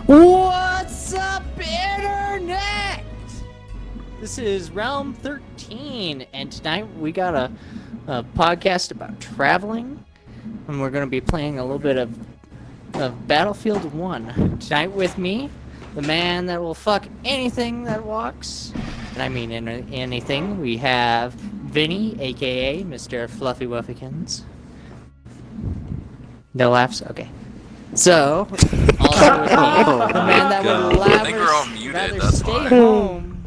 What's up, Internet? This is Realm 13, and tonight we got a podcast about traveling, and we're going to be playing a little bit of Battlefield 1. Tonight with me, the man that will fuck anything that walks, and I mean anything, we have Vinny, a.k.a. Mr. Fluffy Wuffykins. No laughs? Okay. So, also with me, the man that would rather stay home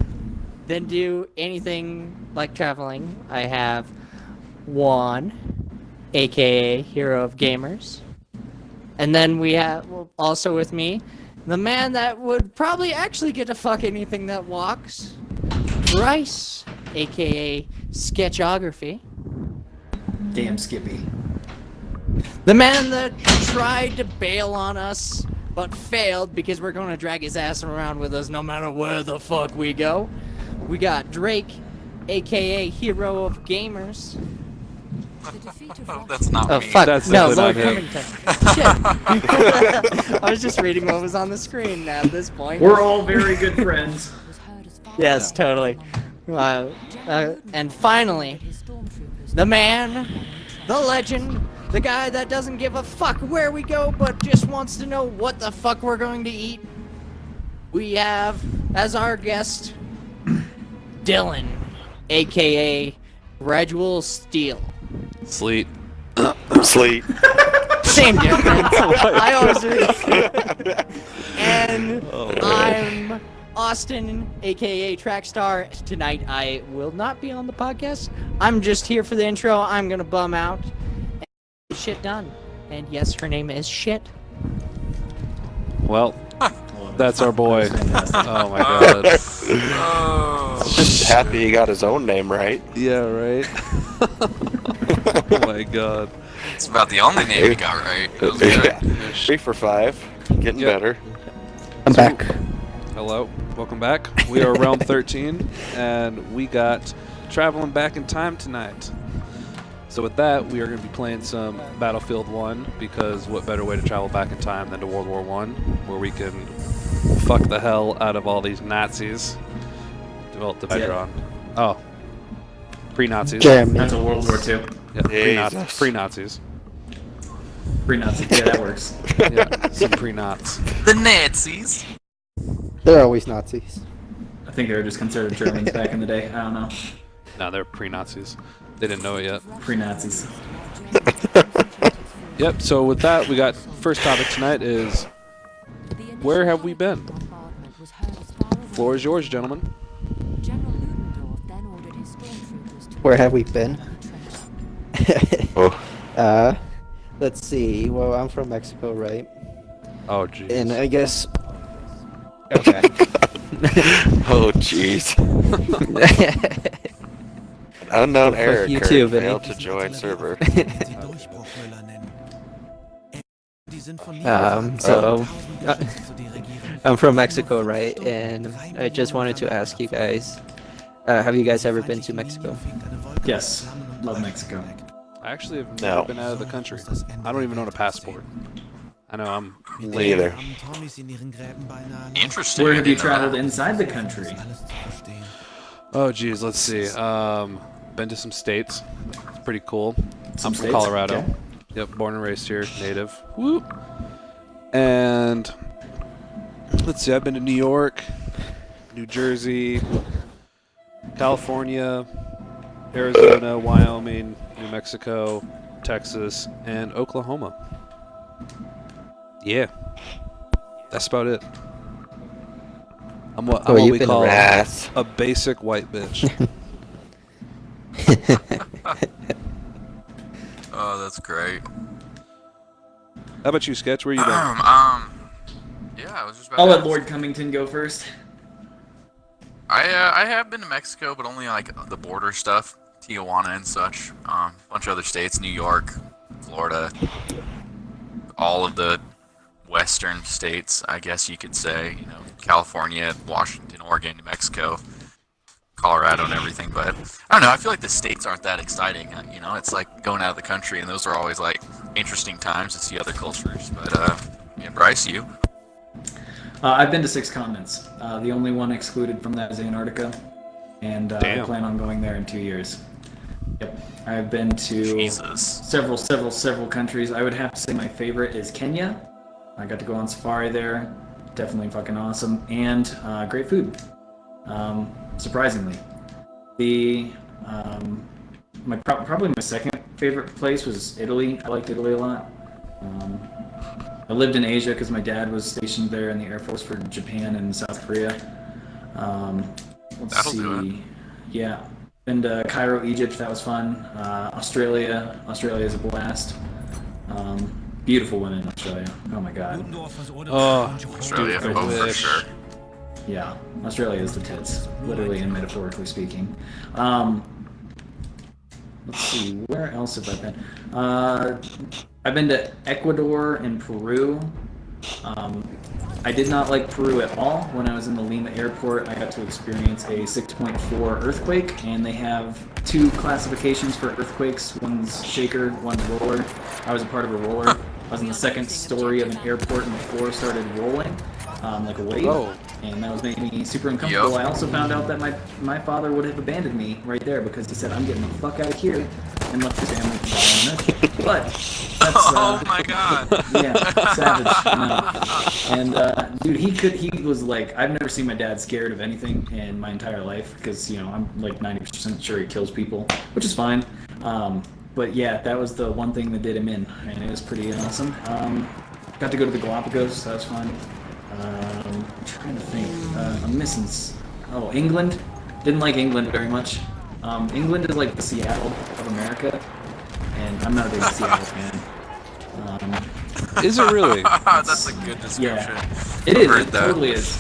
than do anything like traveling, I have Juan, aka Hero of Gamers. And then we have, also with me, the man that would probably actually get to fuck anything that walks, Bryce, aka Sketchography. Damn Skippy. The man that tried to bail on us, but failed because we're going to drag his ass around with us no matter where the fuck we go. We got Drake, aka Hero of Gamers. Oh, that's not Oh, me. fuck. That's No, definitely Lord not him. Cummington. Shit. I was just reading what was on the screen at this point. We're all very good friends. Yes, totally. And finally, the man, the legend, the guy that doesn't give a fuck where we go, but just wants to know what the fuck we're going to eat. We have, as our guest, Dylan, aka Gradual Steel. Sleet. Sleep. Same difference. I always read. And I'm Austin, aka Trackstar. Tonight I will not be on the podcast. I'm just here for the intro. I'm gonna bum out and get shit done. And yes, her name is Shit. Well, that's our boy. Oh my god. Just happy he got his own name right. Yeah, right? Oh my god. It's about the only name you got right. That was good. Yeah. 3 for 5. Getting Yep. better. I'm back. Hello, welcome back. We are Realm 13, and we got traveling back in time tonight. So with that, we are going to be playing some Battlefield 1, because what better way to travel back in time than to World War I, where we can fuck the hell out of all these Nazis. Develop the Hydron. Oh. Pre-Nazis. That's a World War II. Yeah, Jesus. pre-Nazis. Pre-Nazi. Yeah, that works. Yeah, some pre-Nazis. The Nazis. They're always Nazis. I think they were just considered Germans back in the day. I don't know. No, they're pre-Nazis. They didn't know it yet. Pre-Nazis. Yep, so with that, we got first topic tonight is where have we been? Floor is yours, gentlemen. Where have we been? Oh. Let's see. Well, I'm from Mexico, right? Oh, jeez. And I guess. Okay. Oh, jeez. Unknown Fuck error you occurred. too, Vinny. Failed to join server. I'm from Mexico, right? And I just wanted to ask you guys, have you guys ever been to Mexico? Yes. Love Mexico. I actually have No. never been out of the country. I don't even own a passport. I know I'm Me late. either. Interesting. Where I have you didn't know traveled that. inside the country? Oh, geez, let's see. Been to some states. It's pretty cool. Some I'm from states? Colorado. Okay. Yep, born and raised here, native. Woo! And let's see, I've been to New York, New Jersey, California, Arizona, Wyoming, New Mexico, Texas, and Oklahoma. Yeah. That's about it. I'm what Oh, we you've been call Wrath. a basic white bitch. Oh, that's great. How about you, Sketch? Where you been? Yeah, I was just about I'll to let ask. Lord Cummington go first. I have been to Mexico, but only like the border stuff, Tijuana and such. A bunch of other states, New York, Florida, all of the western states, I guess you could say. You know, California, Washington, Oregon, New Mexico, Colorado, and everything. But I don't know. I feel like the states aren't that exciting. You know, it's like going out of the country, and those are always like interesting times to see other cultures. But yeah, Bryce, you? I've been to 6 continents. The only one excluded from that is Antarctica, and I Damn. plan on going there in 2 years. Yep, I've been to Jesus. several countries. I would have to say my favorite is Kenya. I got to go on safari there. Definitely fucking awesome, and great food. Surprisingly, probably my second favorite place was Italy. I liked Italy a lot. I lived in Asia because my dad was stationed there in the Air Force for Japan and South Korea. Let's That'll see. do it. Yeah. Been to Cairo, Egypt. That was fun. Australia. Australia is a blast. Beautiful women in Australia. Oh my god. Oh, Australia, dude, oh, for wish. sure. Yeah. Australia is the tits, literally and metaphorically speaking. Let's see. Where else have I been? I've been to Ecuador and Peru. I did not like Peru at all. When I was in the Lima airport, I got to experience a 6.4 earthquake, and they have 2 classifications for earthquakes. One's shaker, one's roller. I was a part of a roller. I was in the 2nd story of an airport, and the floor started rolling, like a wave. Oh. And that was making me super uncomfortable. Yup. I also found out that my father would have abandoned me right there because he said, I'm getting the fuck out of here, and left his family to die on an earthquake. But that's Oh my god. yeah, savage. No. And dude, he was like, I've never seen my dad scared of anything in my entire life because, you know, I'm like 90% sure he kills people, which is fine. But yeah, that was the one thing that did him in, and it was pretty awesome. Got to go to the Galapagos, that was fun. I'm trying to think. I'm missing. England. Didn't like England very much. England is like the Seattle of America, and I'm not a big Seattle fan. Is it really? That's a good description. Yeah, it is. Heard It that. totally is.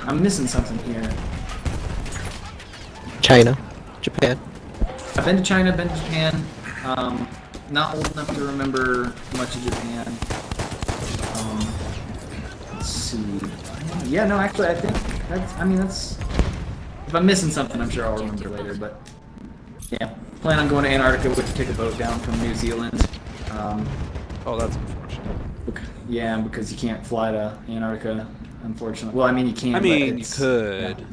I'm missing something here. China, Japan. I've been to China, been to Japan. Not old enough to remember much of Japan. Let's see. Yeah, no, actually, I think that's. If I'm missing something, I'm sure I'll remember later. But yeah, plan on going to Antarctica. We have to take a boat down from New Zealand. Oh, that's unfortunate. Yeah, because you can't fly to Antarctica, unfortunately. Well, I mean, you can. I but mean, you it's- could. yeah.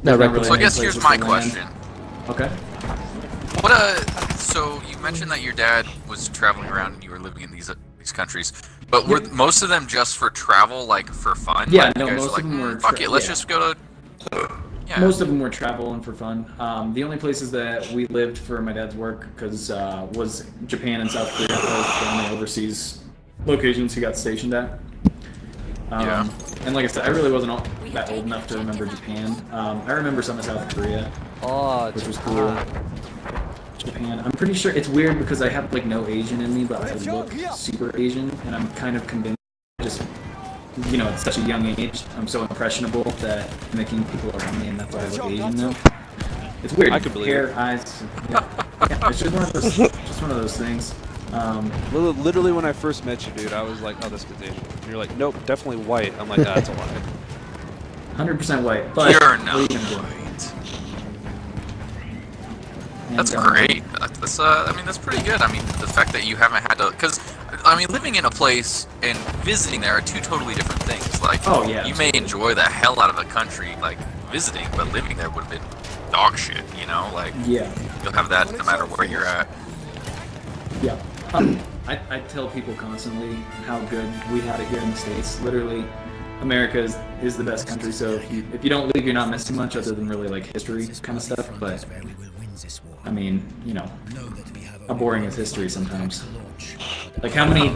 No, There's not right. So I many guess places here's my to land. question. Okay. What so you mentioned that your dad was traveling around and you were living in these countries, but were most of them just for travel, like for fun? Yeah, like, no, you guys most were like, of them were fuck tra- it, let's yeah. just go to. Yeah. Most of them were traveling for fun. The only places that we lived for my dad's work was Japan and South Korea. Those were the only overseas locations he got stationed at. Yeah. And like I said, I really wasn't that old enough to remember Japan. I remember some of South Korea, Oh, which was cool. Japan. I'm pretty sure it's weird because I have like no Asian in me, but I look super Asian, and I'm kind of convinced. Just at such a young age, I'm so impressionable that making people around me, and that's why I look Asian now. It's weird. I could believe Hair, it. eyes. Yeah, it's just one of those things. Literally, when I first met you, dude, I was like, "Oh, this kid's Asian." And you're like, "Nope, definitely white." I'm like, "That's a lie." 100% white. But You're what are not you gonna do? white. And, That's great. That's I mean, that's pretty good. I mean, the fact that you haven't had to, because I mean, living in a place and visiting there are 2 totally different things. Like, Oh, yeah, you may enjoy the hell out of a country like visiting, but living there would have been dog shit. You know, like Yeah. you'll have that no matter where you're at. Yeah. I tell people constantly how good we had it here in the States. Literally, America is the best country. So if you don't leave, you're not missing much other than really like history kind of stuff. But I mean, how boring is history sometimes? Like how many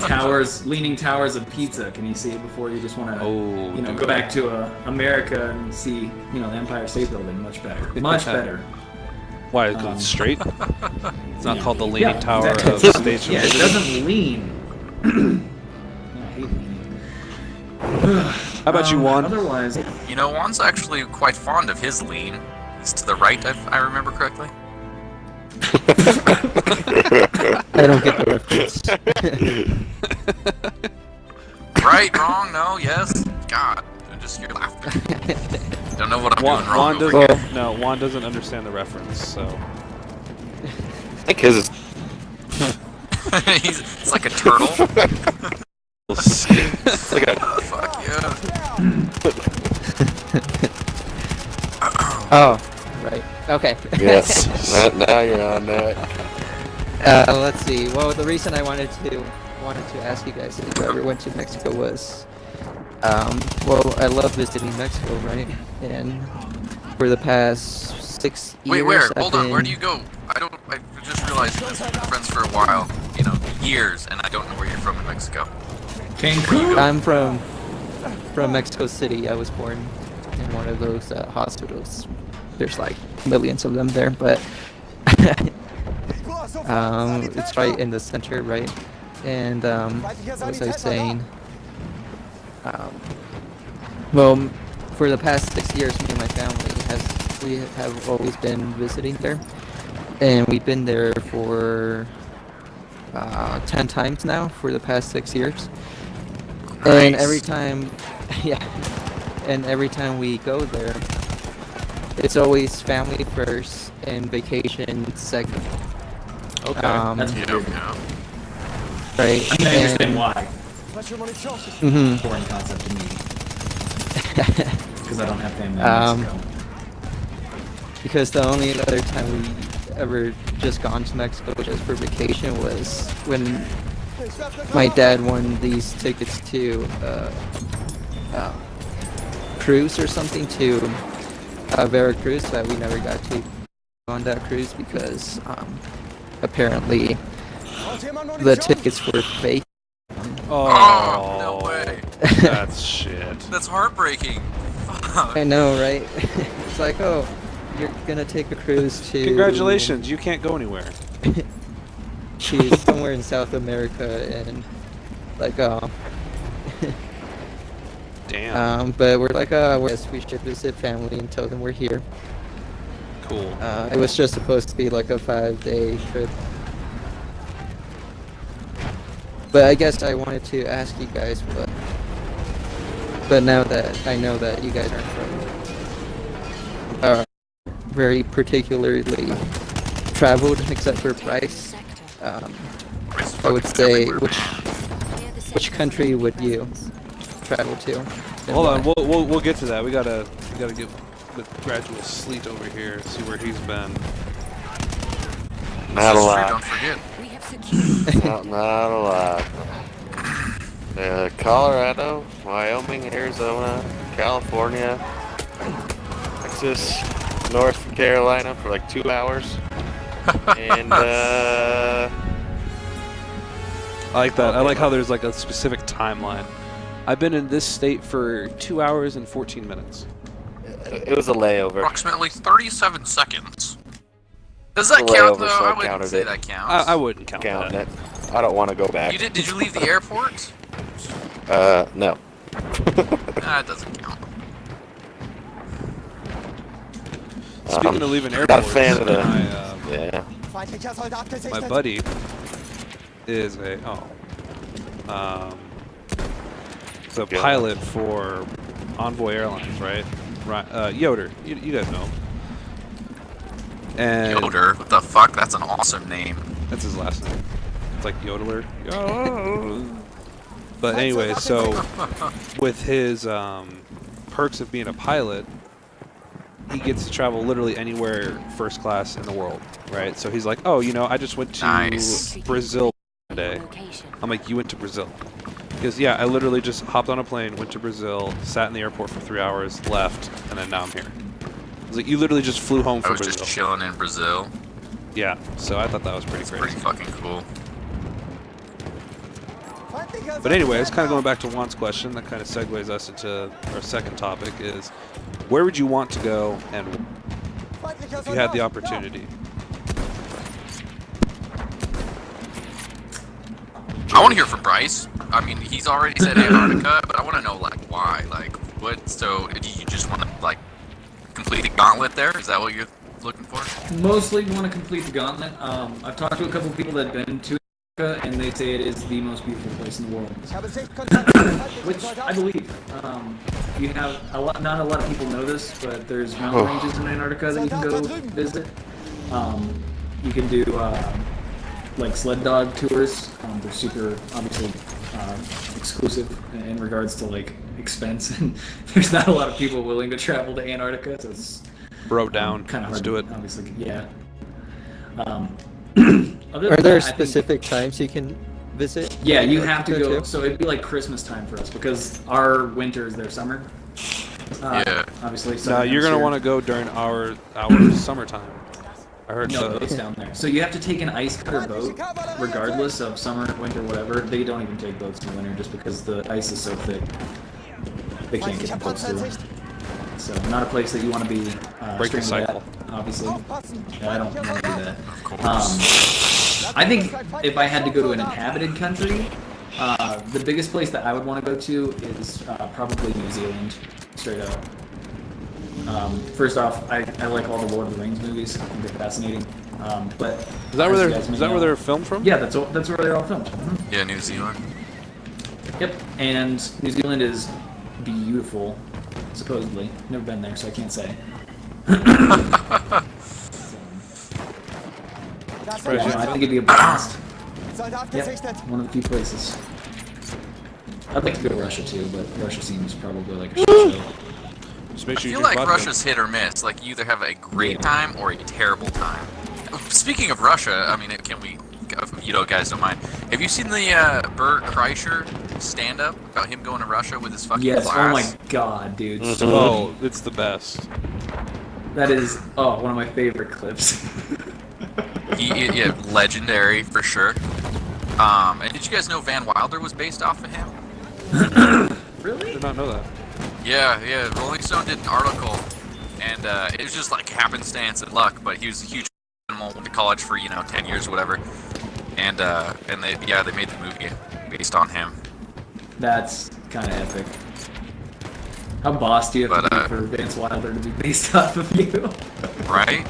leaning towers of pizza can you see before you just want to, Oh, dude. go back to America and see, the Empire State Building? Much better. Much better. Why? Because it's straight. It's not called the Leaning Yeah, Tower exactly. of Station. Yeah, it doesn't lean. I hate leaning. How about you, Juan? Otherwise, You know, Juan's actually quite fond of his lean. He's to the right, if I remember correctly. I don't get the reference. Right, wrong, no, yes. God, just your laughter. Don't know what I'm Juan, doing wrong. Juan over doesn't. here. No, Juan doesn't understand the reference. So I think his is It's like a turtle. It's like a Fuck yeah. Oh, right. Okay. yes. Now you're on that. Let's see. Well, the reason I wanted to ask you guys if you ever went to Mexico was, well, I love visiting Mexico, right? And for the past 6 years, Wait, where? I've Hold on. Where been- do you go? I just realized we've been friends for a while. You know, years, and I don't know where you're from in Mexico. Cancun. I'm from Mexico City. I was born in one of those hospitals. There's like millions of them there, but it's right in the center, right? And what was I saying? Well, for the past 6 years, me and my family we have always been visiting there, and we've been there for 10 times now for the past 6 years. And Nice. every time, yeah, and every time we go there, it's always family first and vacation second. Okay. That's Yeah, weird. yeah. Right? I mean, I understand why. Hmm. Foreign concept to me. Because I don't have family in Mexico. Because the only other time we ever just gone to Mexico just for vacation was when my dad won these tickets to cruise or something to Veracruz, but we never got to go on that cruise because apparently the tickets were fake. Oh, no way. That's shit. That's heartbreaking. Fuck. I know, right? It's like, oh, you're gonna take a cruise to... Congratulations, you can't go anywhere. She's somewhere in South America, and like, Damn. but we're like, yes, we should visit family and tell them we're here. Cool. It was just supposed to be like a 5-day trip. But I guess I wanted to ask you guys what. But now that I know that you guys aren't from very particularly traveled, except for Bryce, I would say which country would you travel to? and Hold on, why? we'll get to that. We gotta get the gradual Sleet over here, see where he's been. Not a Sister, lot. Don't forget. Not a lot. Colorado, Wyoming, Arizona, California, Texas, North Carolina for like 2 hours. And I like that. I like how there's like a specific timeline. I've been in this state for 2 hours and 14 minutes. it was a layover. Approximately 37 seconds. Does that The count layover, though? so I I wouldn't counted say it. that counts. I wouldn't count Counting that. it. I don't want to go back. You did you leave the airport? No. Nah, it doesn't count. Speaking of leaving Not a airports, fan of the. my, Yeah. my buddy is he's a pilot for Envoy Airlines, right? Right. Yoder, you guys know. And Yoder, what the fuck? That's an awesome name. that's his last name. It's like Yodeler. But anyway, so with his perks of being a pilot, he gets to travel literally anywhere first class in the world, right? So he's like, oh, I just went to Nice. Brazil today. I'm like, you went to Brazil? Because yeah, I literally just hopped on a plane, went to Brazil, sat in the airport for 3 hours, left, and then now I'm here. I was like, you literally just flew home I from was Brazil. just chilling in Brazil. Yeah, so I thought that was pretty It's crazy. pretty fucking cool. But anyway, it's kind of going back to Juan's question. That kind of segues us into our second topic is, where would you want to go and if you had the opportunity? I want to hear from Bryce. I mean, he's already said Antarctica, but I want to know like why. Like, what? So, do you just want to like complete the gauntlet there? Is that what you're looking for? Mostly want to complete the gauntlet. I've talked to a couple of people that have been to Antarctica, and they say it is the most beautiful place in the world. Which I believe. You have not a lot of people know this, but there's mountain ranges in Antarctica that you can go visit. You can do like sled dog tours. They're super obviously exclusive in regards to like expense, and there's not a lot of people willing to travel to Antarctica, so it's Bro down. kind of Let's hard. do it. Obviously, yeah. Are there specific times you can visit? Yeah, you have to Antarctica go. too? So it'd be like Christmas time for us because our winter is their summer. Yeah. Obviously. No, you're gonna want to go during our summertime. I heard No, so. it's down there. So you have to take an ice cutter boat, regardless of summer, winter, whatever. They don't even take boats in the winter just because the ice is so thick. They can't get the boats through. So not a place that you want to be Break the stranded cycle. at, obviously. Yeah, I don't want to do that. Of course. I think if I had to go to an inhabited country, the biggest place that I would want to go to is probably New Zealand, straight up. First off, I like all the Lord of the Rings movies. I think they're fascinating. But Is that as where you they're guys may is that where know- they're filmed from? Yeah, that's where they're all filmed. Yeah, New Zealand. Yep, and New Zealand is beautiful, supposedly. Never been there, so I can't say. Fresh. I think it'd be a blast. Yep, one of the few places. I'd like to go to Russia too, but Russia seems probably like a shit show. Just make I sure you feel drink like vodka. Russia's hit or miss. Like you either have a great time or a terrible time. Speaking of Russia, I mean, can we? You know, guys don't mind. Have you seen the Bert Kreischer stand-up about him going to Russia with his fucking Yes, class? oh my god, dude. Oh, it's the best. That is, one of my favorite clips. Yeah, legendary for sure. And did you guys know Van Wilder was based off of him? Really? Did not know that. Yeah. Rolling Stone did an article, and it was just like happenstance and luck. But he was a huge animal, went to college for 10 years or whatever, and they made the movie based on him. That's kind of epic. How boss do you have to But, be for Vance Wilder to be based off of you? Right?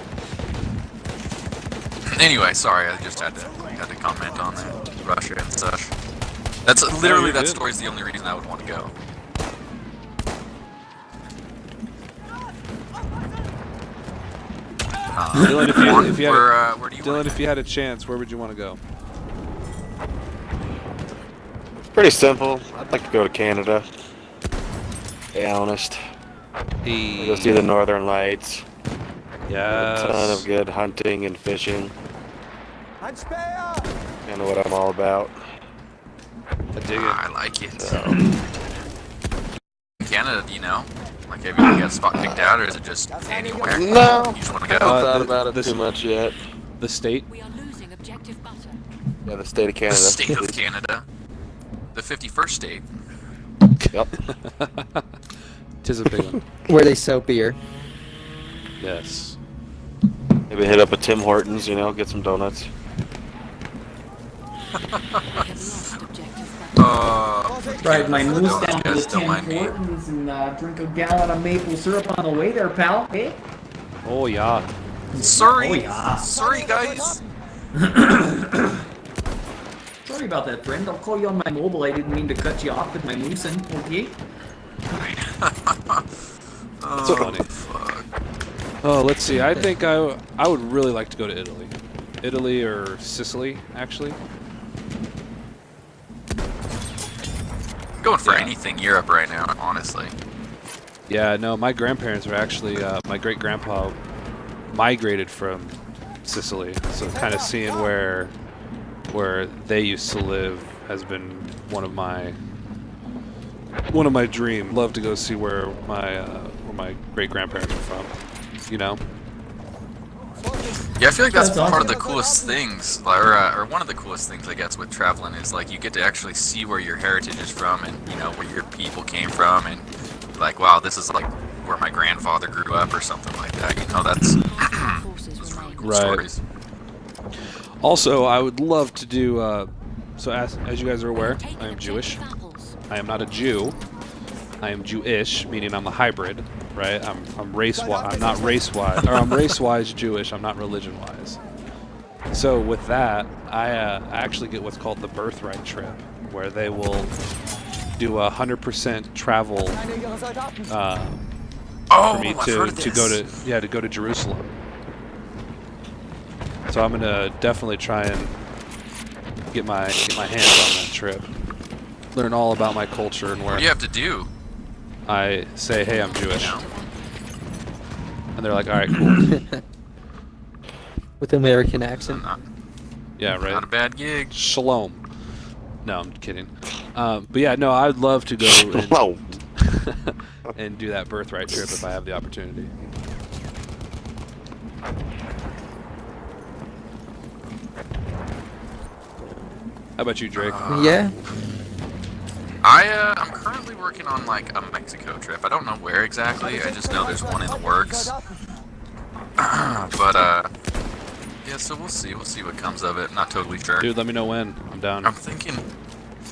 Anyway, sorry, I just had to comment on that. Russia and such. That's literally you're that good. story's the only reason I would want to go. Dylan, if you had Where do you Dylan, want if you had a chance, where would you want to go? Pretty simple. I'd like to go to Canada. To be honest. Go see the Northern Lights. A ton Yes. of good hunting and fishing. Kind of what I'm all about. I dig it. I like it. So, Canada, Like, have you got a spot picked out, or is it just anywhere? no, You just want to I haven't go? thought the- about it this- too much yet. The state. We are losing objective butter. Yeah, the state of The Canada. state of Canada. The 51st state. Yep. Tis a big one. Where they sell beer. Yes. Maybe hit up a Tim Hortons, get some donuts. We have lost objective butter. Right, my moose Don't down to the guys don't 10 mind me. Hortons and drink a gallon of maple syrup on the way there, pal. Hey? Oh yeah. Sorry. Oh, yeah. Sorry, guys. Sorry about that, friend. I'll call you on my mobile. I didn't mean to cut you off with my moose, okay? Oh, funny. fuck. Oh, let's see. I think I would really like to go to Italy. Italy or Sicily, actually. I'm going for anything Europe right now, honestly. Yeah, no, my grandparents are actually, my great-grandpa migrated from Sicily, so kind of seeing where they used to live has been one of my dreams. Love to go see where my great-grandparents are from, Yeah, I feel like that's That's part of awesome. the coolest things, or one of the coolest things, I guess, with traveling is like you get to actually see where your heritage is from, and where your people came from, and like, wow, this is like where my grandfather grew up, or something like that. That's Forces remain. cool Right. stories. Also, I would love to do. So as you guys are aware, I am Jewish. Apples. I am not a Jew. I am Jewish, meaning I'm a hybrid, right? I'm race-wise. I'm not race-wise, or I'm race-wise Jewish. I'm not religion-wise. So with that, I actually get what's called the birthright trip, where they will do 100% travel Oh, for me I've heard of to this. go to Jerusalem. So I'm gonna definitely try and get my hands on that trip. Learn all about my culture and where What do you have to do? I say, hey, I'm Jewish. You know? And they're like, all right, cool. With American accent. Yeah, right. Not a bad gig. Shalom. No, I'm kidding. But yeah, no, I'd love to go and do that birthright trip if I have the opportunity. How about you, Drake? Yeah. I'm currently working on like a Mexico trip. I don't know where exactly. I just know there's one in the works. But yeah. So we'll see. We'll see what comes of it. Not totally sure. Dude, let me know when. I'm down. I'm thinking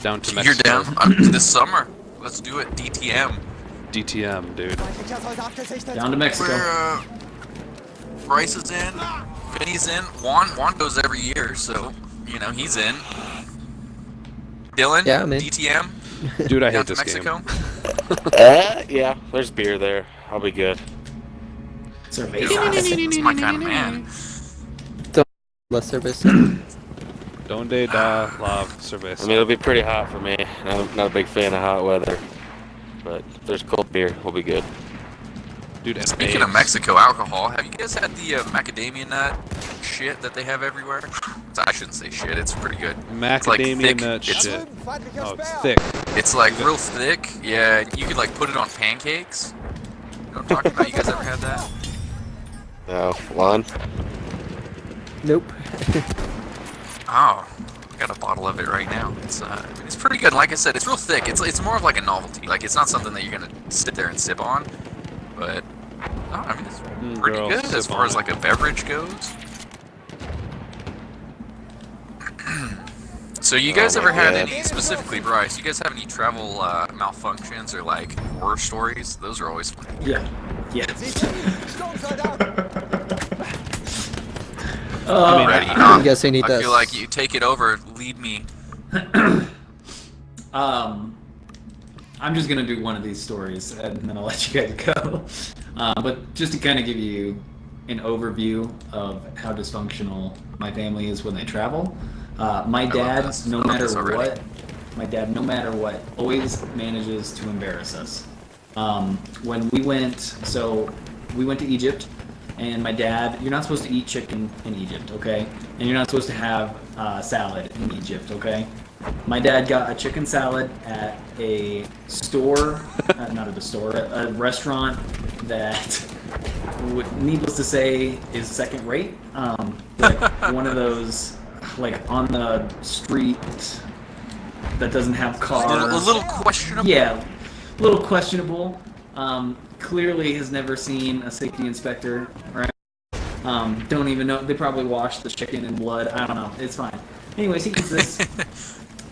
Down to you're Mexico. down this summer. Let's do it. DTM. DTM, dude. Down to Mexico. Where Bryce is in, Vinny's in. Juan goes every year, so you know he's in. Dylan, Yeah, I'm in. DTM. Dude, I Down hate to this Mexico. game. Yeah, there's beer there. I'll be good. Cerveza. That's my kind of man. Less service. Donde da la cerveza. I mean, it'll be pretty hot for me. I'm not a big fan of hot weather. But if there's cold beer, we'll be good. Dude, and Speaking of babes. Mexico alcohol, have you guys had the macadamia nut shit that they have everywhere? I shouldn't say shit. It's pretty good. Macadamia thick. nut It's- shit. Oh, it's thick. It's like real thick. Yeah, you could like put it on pancakes. You know what I'm talking about? You guys ever had that? No, Lon? Nope. Oh, I got a bottle of it right now. It's pretty good. Like I said, it's real thick. It's more of like a novelty. Like it's not something that you're gonna sit there and sip on. But no, I mean it's pretty girl, good as sip far on as it. like a beverage goes. So you guys Oh my ever had God. any, specifically Bryce, you guys have any travel malfunctions or like horror stories? Those are always fun. Yeah. Yeah. I mean, Ready? I'm guessing he I does. feel like you take it over, lead me. I'm just gonna do one of these stories and then I'll let you guys go. But just to kind of give you an overview of how dysfunctional my family is when they travel. My dad, this. no I love matter this already. what, my dad, no matter what, always manages to embarrass us. When we went to Egypt, and my dad, you're not supposed to eat chicken in Egypt, okay? And you're not supposed to have salad in Egypt, okay? My dad got a chicken salad at a store, a restaurant that, needless to say, is second rate. Like one of those, like on the street that doesn't have cars. A little questionable. Yeah, a little questionable. Clearly has never seen a safety inspector, right? Don't even know. They probably washed the chicken in blood. I don't know. It's fine. Anyways, he eats this.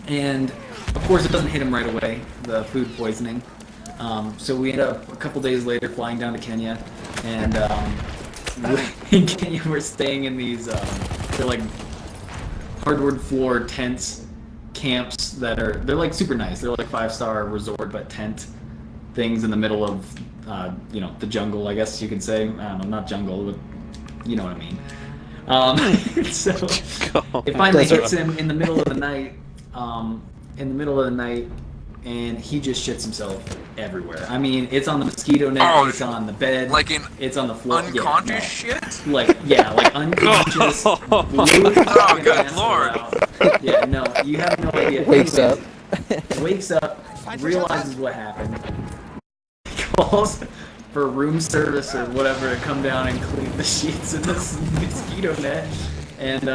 And, of course, it doesn't hit him right away, the food poisoning. So we end up, a couple days later, flying down to Kenya. And in Kenya, we're staying in these, they're like hardwood floor tents, camps that they're like super nice. They're like 5-star resort, but tent things in the middle of, the jungle, I guess you could say. I don't know, not jungle, but you know what I mean. So it finally hits him in the middle of the night, and he just shits himself everywhere. I mean, it's on the mosquito net, it's on the bed, Like in it's on the floor. unconscious shit? Like unconscious. Oh, good lord. Yeah, no, you have no idea. Wakes up. Wakes up, realizes what happened, calls for room service or whatever to come down and clean the sheets in this mosquito net. And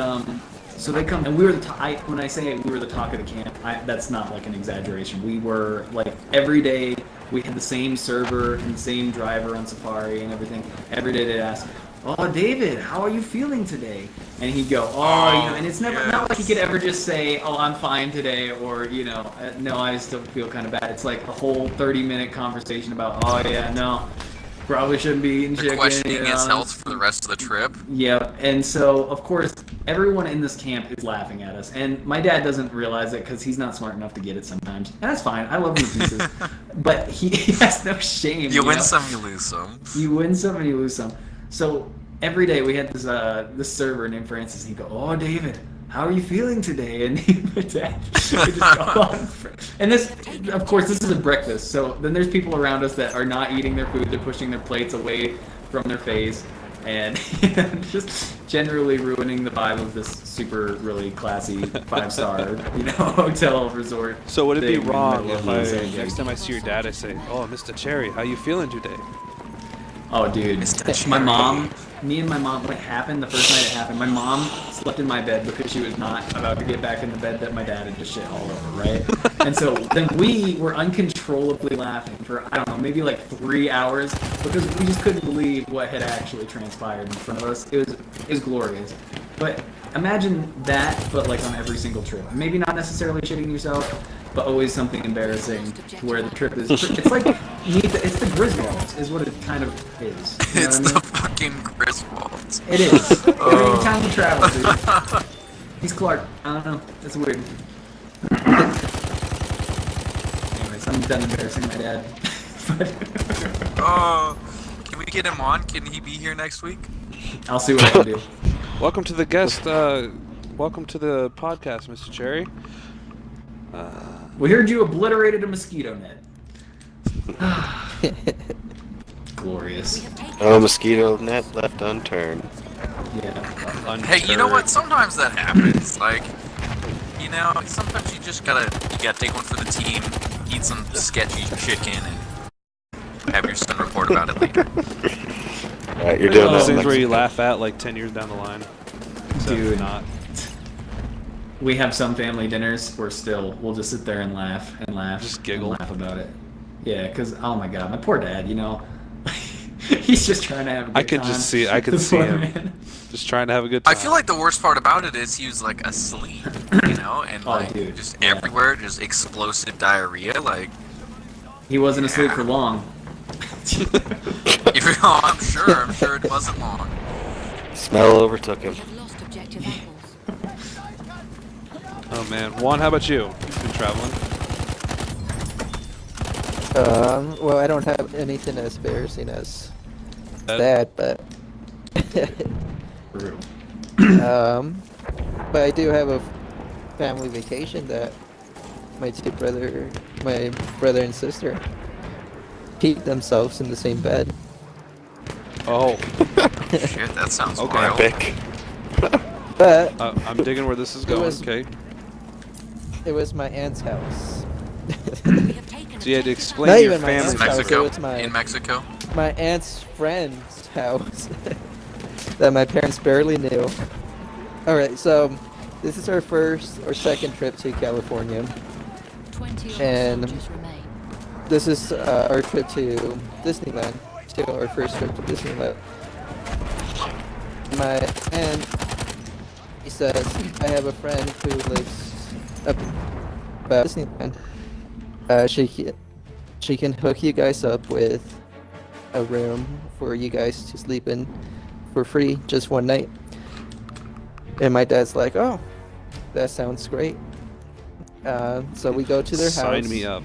so they come, and we were when I say we were the talk of the camp, that's not like an exaggeration. We were like every day we had the same server and the same driver on Safari and everything. Every day they'd ask, "Oh, David, how are you feeling today?" And he'd go, and it's never not like he could ever just say, "Oh, I'm fine today," or no, I still feel kind of bad. It's like a whole 30-minute conversation about, "Oh yeah, no, probably shouldn't be eating They're chicken." questioning his health for the rest of the trip. Yeah, and so of course everyone in this camp is laughing at us, and my dad doesn't realize it because he's not smart enough to get it sometimes, and that's fine. I love him to pieces, but he has no shame. You win know? some, you lose some. You win some and you lose some. So every day we had this server named Francis, and he'd go, "Oh, David, how are you feeling today? And he would just go on. And this, of course, this is a breakfast. So then there's people around us that are not eating their food. They're pushing their plates away from their face. And just generally ruining the vibe of this super, really classy 5-star, hotel resort. So would it be thing in the wrong middle if of the next time I see your dad, I say, "Oh, Mr. Cherry, how you feeling today?" Oh, dude. Mr. My mom, me and my mom, what happened the first night it happened, my mom slept in my bed because she was not about to get back in the bed that my dad had just shit all over, right? And so then we were uncontrollably laughing for, I don't know, maybe like 3 hours because we just couldn't believe what had actually transpired in front of us. It was glorious. But imagine that, but like on every single trip. Maybe not necessarily shitting yourself, but always something embarrassing to where the trip is. It's like it's the Griswolds is what it kind of is. You know It's what I mean? the fucking Griswolds. It is. Every time you travel, dude. He's Clark. I don't know. That's weird. Anyways, I'm done embarrassing my dad. Oh, can we get him on? Can he be here next week? I'll see what I can do. Welcome to the guest. Welcome to the podcast, Mr. Cherry. We heard you obliterated a mosquito net. Glorious. No mosquito net left unturned. Yeah. Hey, you know what? Sometimes that happens. Like, sometimes you gotta take one for the team, eat some sketchy chicken, and have your son report about it later. Alright, you're doing Those that. things where you laugh at like 10 years down the line. Except Dude. not. We have some family dinners where we'll just sit there and laugh Just giggle. and laugh about it. Yeah, because oh my god, my poor dad, he's just trying to have a good I can time. just see. I can The see poor him man. just trying to have a good time. I feel like the worst part about it is he was like asleep, and Oh, dude, just yeah. everywhere, just explosive diarrhea. Like, He wasn't asleep for long. I'm sure it wasn't long. Smell overtook him. We have lost objective apples. Oh man, Juan, how about you? You've been traveling. Well, I don't have anything as embarrassing as That- that, but True. but I do have a family vacation that my brother and sister keep themselves in the same bed. Oh, Shit, that sounds Okay. wild. Epic. But I'm digging where this is going. was- Okay, it was my aunt's house. We have taken so you had to objective explain Not to your even my Is family. aunt's house, Mexico? it's my- In Mexico? My aunt's friend's house that my parents barely knew. Alright, so this is our first or second trip to California. 20 of and- the soldiers remain. This is our trip to Disneyland. Our first trip to Disneyland. My aunt, he says, I have a friend who lives up about Disneyland. She can hook you guys up with a room for you guys to sleep in for free, just one night. And my dad's like, oh, that sounds great. So we go to their house. Sign me up.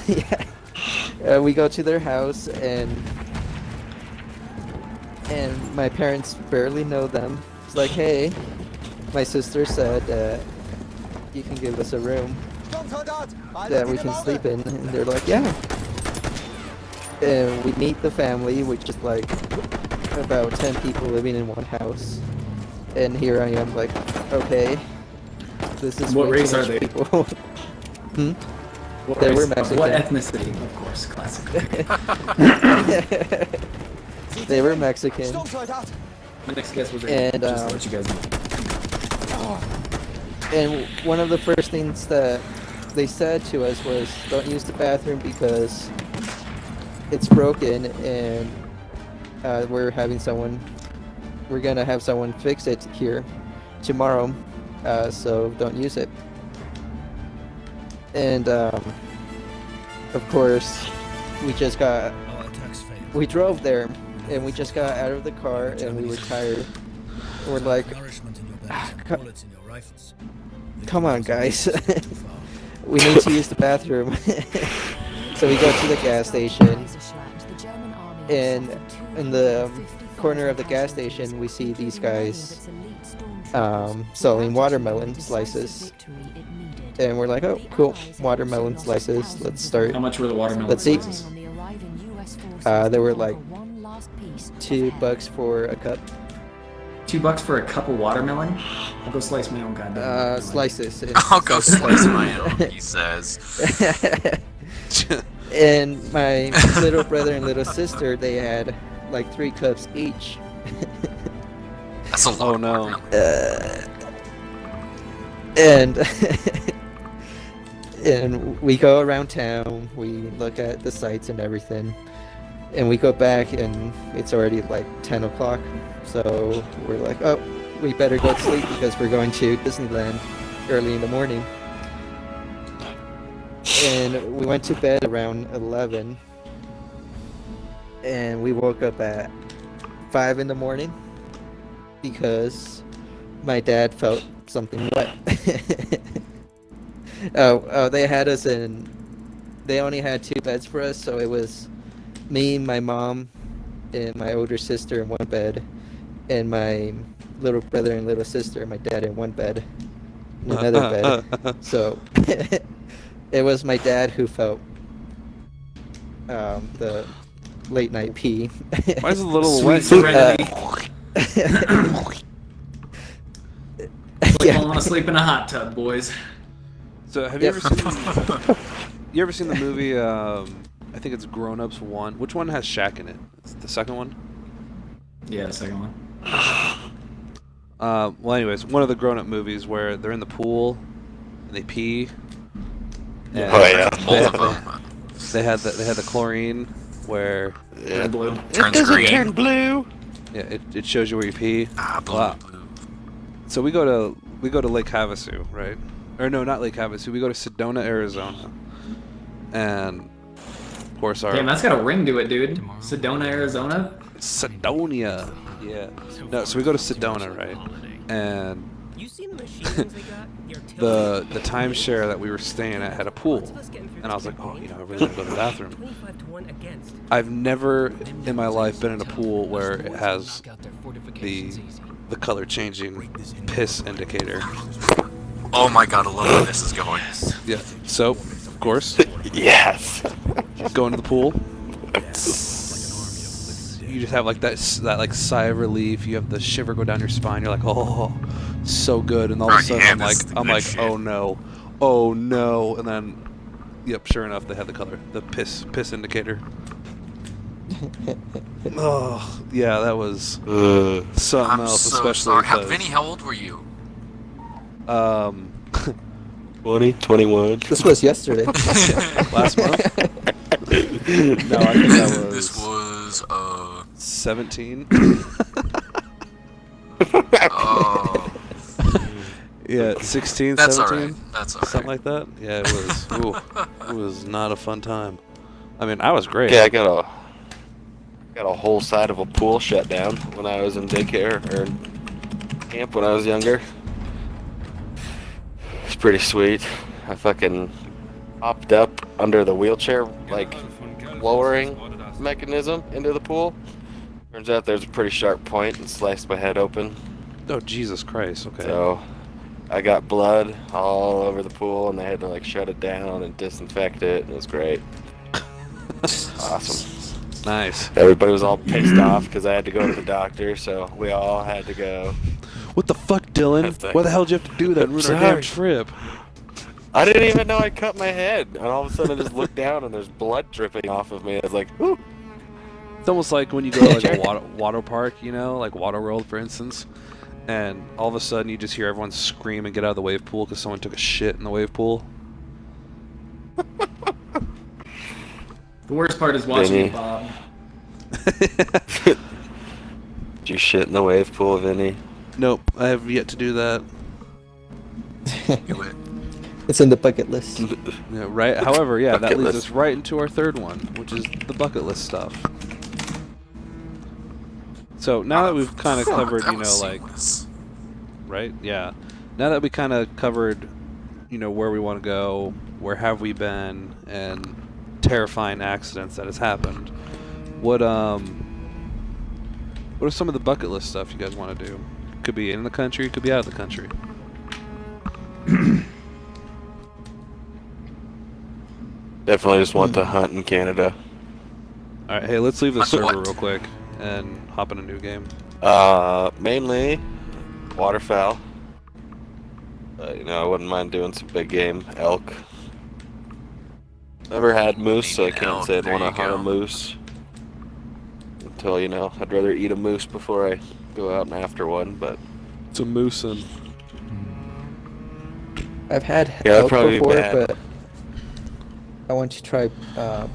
Yeah. We go to their house and my parents barely know them. It's like, hey, my sister said you can give us a room that we can sleep in, and they're like, yeah. And we meet the family, which is like about 10 people living in one house. And here I am, like, okay, this is What way too race are much they? people. What They were race- Mexican. What ethnicity? Of course, classic. They were Mexican. My next guess was And, just to let you guys know. And one of the first things that they said to us was, don't use the bathroom because it's broken and we're gonna have someone fix it here tomorrow, so don't use it. And of course, we drove there and we just got out of the car and we were tired. We're like, come on guys, we need to use the bathroom. So we go to the gas station, and in the corner of the gas station, we see these guys selling watermelon slices. And we're like, oh, cool, watermelon slices. Let's start. How much were the watermelon Let's eat. slices? They were like $2 for a cup. $2 for a cup of watermelon? I'll go slice my own goddamn watermelon. Slices. I'll go slice my own, he says. And my little brother and little sister, they had like 3 cups each. That's a lot. Oh no. And and we go around town, we look at the sights and everything, and we go back and it's already like 10 o'clock, so we're like, oh, we better go to sleep because we're going to Disneyland early in the morning. And we went to bed around 11, and we woke up at 5 in the morning because my dad felt something wet. They had us in. They only had 2 beds for us, so it was me, my mom, and my older sister in one bed, and my little brother and little sister, and my dad in one bed, in another bed. So it was my dad who felt the late night pee. Why is it a little Sweet wet? serenity. Yeah. I want to sleep in a hot tub, boys. So have you ever seen the movie? I think it's Grown Ups 1. Which one has Shaq in it? It's the second one. Yeah, the second one. Well, anyways, one of the grown-up movies where they're in the pool and they pee. And Oh yeah. Both of them. They had the chlorine where Yeah. Blue. Turns green. Turn blue. yeah it shows you where you pee. Ah, blue, Wow. blue. So we go to Lake Havasu, right? Or no, not Lake Havasu. We go to Sedona, Arizona, and of course our Damn, that's got a ring to it, dude. Sedona, Arizona. Sedonia. Yeah. No, so we go to Sedona, right? And the timeshare that we were staying at had a pool, and I was like, oh, I really want to go to the bathroom. I've never in my life been in a pool where it has the color changing piss indicator. Oh my god, I love where this is going. Yeah. So, of course, Yes. go into the pool. You just have like that like sigh of relief. You have the shiver go down your spine. You're like, oh, so good. And all of a Right, sudden, yeah, I'm this is the like, good shit. oh no. And then, yep, sure enough, they had the color, the piss indicator. Oh, yeah, that was something I'm else, so especially sorry. because, Vinny, how old were you? 20, 21. This was yesterday. last month. No, I think that was This was 17. oh, Yeah, 16, that's 17. alright. That's alright. Something like that. Yeah, it was. Ooh, it was not a fun time. I mean, I was great. Yeah, I got a whole side of a pool shut down when I was in daycare or camp when I was younger. It's pretty sweet. I fucking hopped up under the wheelchair, like, lowering mechanism into the pool. Turns out there's a pretty sharp point and sliced my head open. Oh, Jesus Christ. Okay. So I got blood all over the pool and they had to like shut it down and disinfect it, and it was great. Awesome. Nice. Everybody was all pissed off because I had to go to the doctor, so we all had to go. What the fuck, Dylan? That's like- Why the hell did you have to do that and ruin our damn trip? I didn't even know I cut my head, and all of a sudden I just looked down and there's blood dripping off of me. I was like, "Ooh." It's almost like when you go to like a water park, like Water World, for instance, and all of a sudden you just hear everyone scream and get out of the wave pool because someone took a shit in the wave pool. The worst part is watching Vinny. it, Bob. Did you shit in the wave pool, Vinny? Nope, I have yet to do that. Do it. It's in the bucket list. Yeah, right. However, yeah, that Bucket leads list. us right into our third one, which is the bucket list stuff. So now that we've kind of Fuck, covered, that was like, seamless. right? Yeah. Now that we kind of covered, where we want to go, where have we been, and terrifying accidents that has happened. What What are some of the bucket list stuff you guys want to do? Could be in the country, could be out of the country. Definitely just want to hunt in Canada. Alright, hey, let's leave the server real quick and hop in a new game. Mainly waterfowl. You know, I wouldn't mind doing some big game, elk. Never had moose, so I can't say I'd want to hunt a moose. Until, you know, I'd rather eat a moose before I go out and after one, but... It's a moose and... I've had Yeah, elk probably before, bad. but I want to try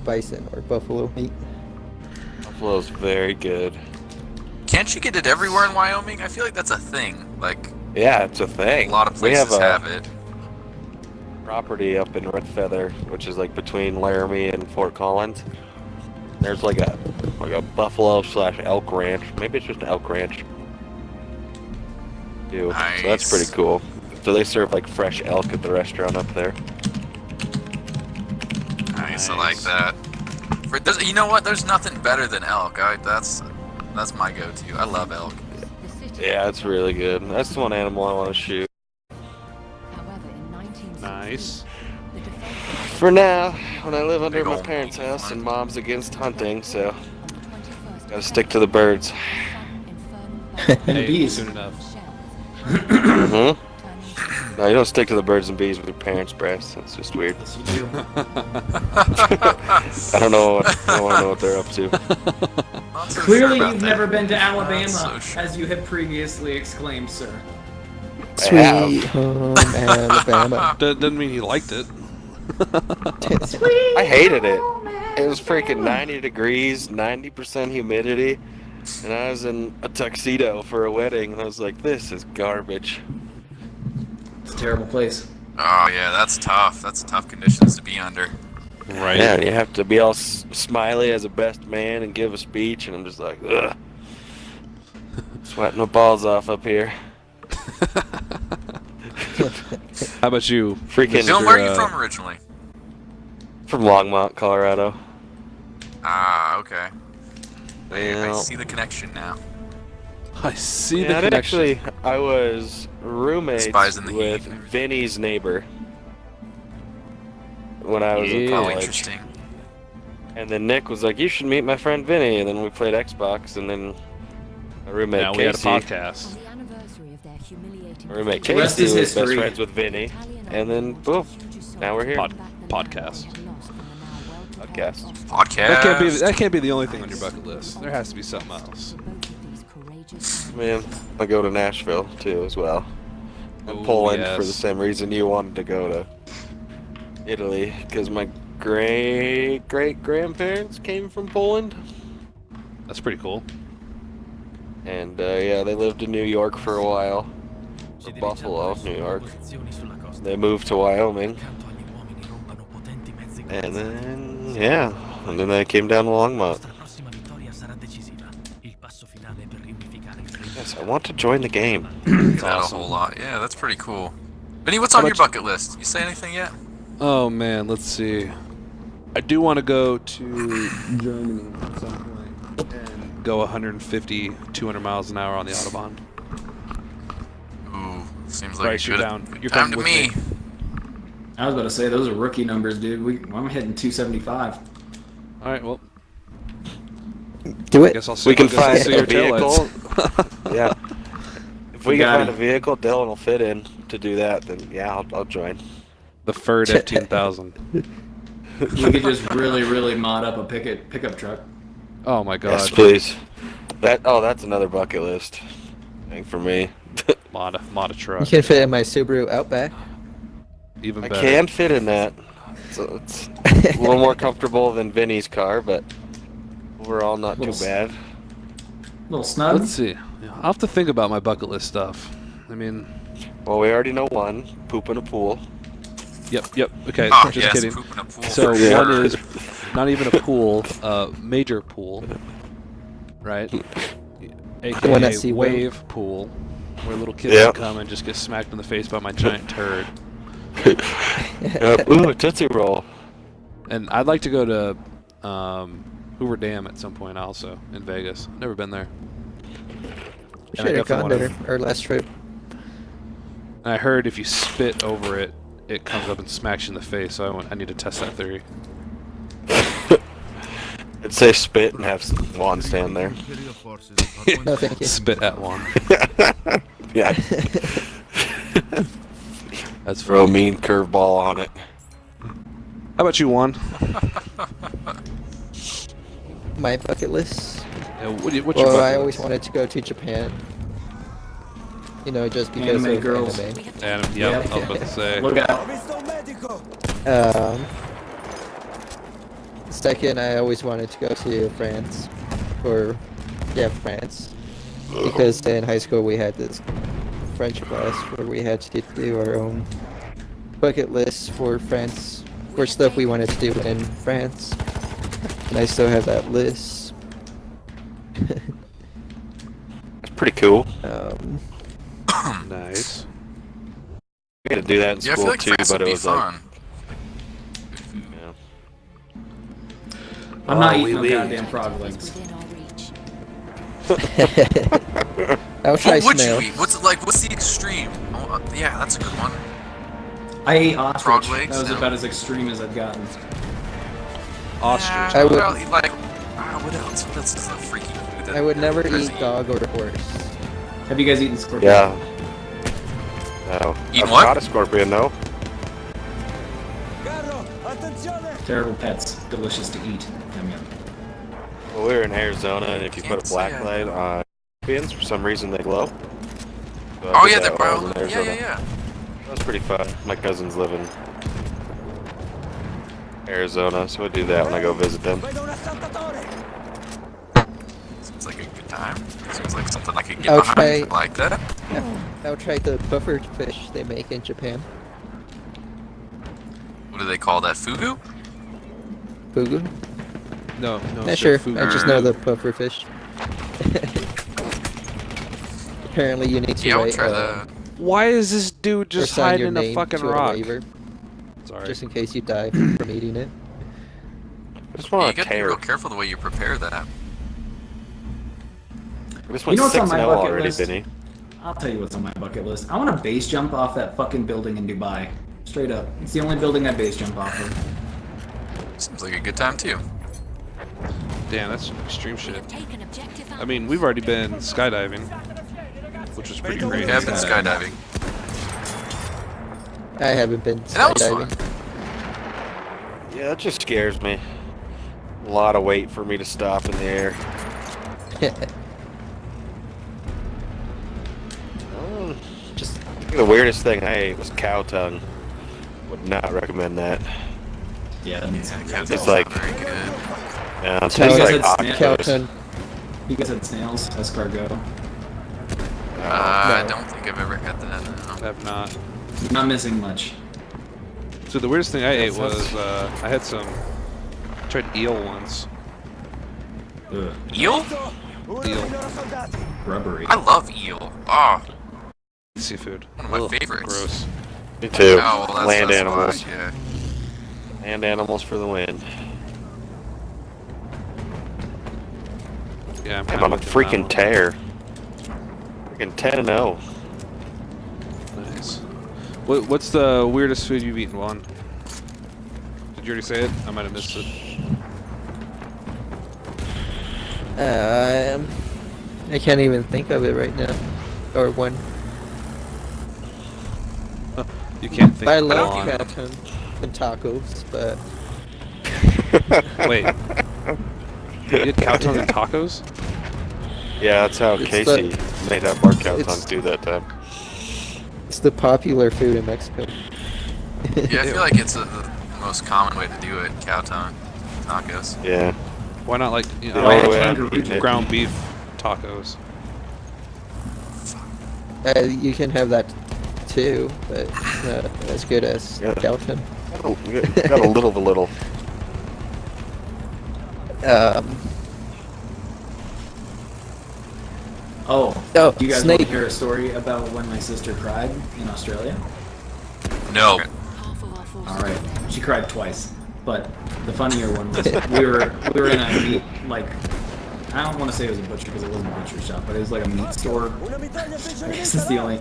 bison or buffalo meat. Buffalo's very good. Can't you get it everywhere in Wyoming? I feel like that's a thing. Like, Yeah, it's a thing. a lot of places have it. Property up in Red Feather, which is like between Laramie and Fort Collins. There's like a buffalo/elk ranch. Maybe it's just an elk ranch. Too. Nice. So that's pretty cool. So they serve like fresh elk at the restaurant up there. Nice, I like that. You know what? There's nothing better than elk. That's my go-to. I love elk. Yeah, it's really good. That's the one animal I want to shoot. Nice. For now, when I live under my parents' house and mom's against hunting, so gotta stick to the birds. And Hey, bees. soon enough. Mm-hmm. No, you don't stick to the birds and bees with your parents' breasts. That's just weird. Yes, you do. I don't know what they're up to. Not so Clearly, sure about you've that. never been to Not Alabama, so sure. as you have previously exclaimed, sir. Sweet have. home Alabama. Doesn't mean he liked it. I hated it. It was freaking 90 degrees, 90% humidity, and I was in a tuxedo for a wedding, and I was like, this is garbage. It's a terrible place. Oh yeah, that's tough. That's tough conditions to be under. Right. Yeah, and you have to be all smiley as a best man and give a speech, and I'm just like, ugh. Sweating my balls off up here. How about you? Freaking Dylan, where are you from originally? from Longmont, Colorado. Ah, okay. I Well, see the connection now. I see yeah, the and connection. actually, I was roommates Spies in the with heat. Vinny's neighbor when I was in Yeah. Oh, college. interesting. And then Nick was like, you should meet my friend Vinny. And then we played Xbox, and then my roommate Now we had a Casey, podcast. my roommate The rest Casey is was best history. friends with Vinny. And then, boom, now we're here. Podcast. Podcast. Podcast. That can't be the only thing on your bucket list. There has to be something else. Man, I go to Nashville, too, as well. And Ooh, Poland for the yes. same reason you wanted to go to Italy. Because my great-great-grandparents came from Poland. That's pretty cool. And, yeah, they lived in New York for a while. Or Buffalo, New York. They moved to Wyoming. And then, yeah. And then I came down to Longmont. Yes, I want to join the game. That awesome. a whole lot. Yeah, that's pretty cool. Vinny, what's on your bucket list? You say anything yet? Oh man, let's see. I do want to go to Germany at some point and go 150, 200 miles an hour on the Autobahn. Ooh, seems like Bryce, a you're good down. You're time coming to with me. me. I was about to say, those are rookie numbers, dude. I'm hitting 275. All right, well, Do I it. guess I'll see. We can I guess I'll find see a your taillights. vehicle. Yeah. If we We can got find it. a vehicle Dylan will fit in to do that, then yeah, I'll join. The Ford F-10,000. We could just really mod up a pickup truck. Oh my god. Yes, please. That's another bucket list thing for me. Mod a You truck. can fit in my Subaru Outback. Even I better. can fit in that. So it's a little more comfortable than Vinny's car, but overall not too Little bad. Little snug. Let's see. I'll have to think about my bucket list stuff. I mean, Well, we already know one. Poop in a pool. yep. Okay, Oh, just yes, kidding. poop in a pool So for Yeah. one sure. is not even a pool, major pool, right? The one at AKA SeaWorld. wave pool, where little kids Yep. can come and just get smacked in the face by my giant turd. Ooh, a Tootsie Roll. And I'd like to go to Hoover Dam at some point also in Vegas. Never been there. Should have gone there our last trip. I heard if you spit over it, it comes up and smacks you in the face. So I need to test that theory. I'd say spit and have Juan stand there. No, thank you. Spit at one. Yeah. That's Throw a funny. mean curveball on it. How about you, Juan? My bucket list. Yeah, what's your bucket I always list? wanted to go to Japan. You know, just because Anime of girls. anime. And, yeah, I was about to say. Look out. Second, I always wanted to go to France, France, because in high school we had this French class where we had to do our own bucket list for France, for stuff we wanted to do in France, and I still have that list. It's pretty cool. Nice. We had to do that in Yeah, I feel school like too, France but would it be was like, fun. yeah. I'm not Oh, eating no oui, oui. goddamn frog legs. Within our reach. I'll try What would snail. you eat? What's the extreme? Oh, yeah, that's a good one. I ate ostrich. Frog legs? That was No. about as extreme as I've gotten. Ostrich. I would- Well, like, what else? What else is a freaky food that I would never there's eat dog or horse. Have you guys eaten scorpion? Yeah. No. Eating I've what? caught a scorpion though. Terrible pets, delicious to eat. Yum yum. Well, we were in Arizona, and if you put a black Yeah. light on scorpions, for some reason they glow. So I Oh did yeah, that they're while I was brown. in Yeah, Arizona. yeah. That was pretty fun. My cousins live in Arizona, so I do that when I go visit them. Seems like a good time. Seems like something I could get I'll behind. try- Like that. I'll try the puffered fish they make in Japan. What do they call that? Fugu? Fugu? No, no. Not sure. Food. I just know the puffer fish. Apparently, you need to Yeah, I'll write, try that. Why is this dude or just sign your hiding in a name fucking to rock? a waiver, Sorry. just in case you die from eating it. I just Yeah, you want to gotta be tear. real careful the way you prepare that. I just You went know what's on 6-0 my bucket already, list? Vinny. I'll tell you what's on my bucket list. I want to base jump off that fucking building in Dubai. Straight up. It's the only building I base jump off of. Seems like a good time too. Damn, that's some extreme shit. Take an objective I mean, we've already been skydiving, which was pretty We great. have been skydiving. I haven't been that was fun. skydiving. Yeah, that just scares me. A lot of weight for me to stop in the air. Just The weirdest thing I ate was cow tongue. Would not recommend that. Yeah, that means It's like, Very good. yeah, it Cow- tastes You guys like had snail- cow octopus. tongue. You guys had snails, escargot. I No. don't think I've ever had that. I No. have not. Not missing much. So the weirdest thing I ate That's- was I had some. Tried eel once. Ugh, Eel? Eel rubbery. I love eel. Oh, seafood. one of my Ugh, favorites. Gross. Me too. Oh, well, Land that's animals. Why, yeah. Land animals for the win. Yeah, I'm I'm kinda on a looking freaking now. tear. Freaking 10-0. Nice. What's the weirdest food you've eaten, Juan? Did you already say it? I might have missed it. I can't even think of it right now. Or one. You can't think. I of love Juan. cow tongue and tacos, but Wait. You had cow tongue and tacos? Yeah, that's how It's Casey made up our cow tongue it's- do that time. it's the popular food in Mexico. Yeah, I feel like it's the most common way to do it. Cow tongue, tacos. Yeah. Why not like The only way I'm eating it. ground beef tacos? You can have that too, but not as good as Yeah. cow tongue. Got a little of a little. Oh, Oh, do you guys want snake. to hear a story about when my sister cried in Australia? No. half of our forces. All right, she cried twice, but the funnier one was we were in a meet, like I don't want to say it was a butcher because it wasn't a butcher shop, but it was like a meat store. I guess it's the only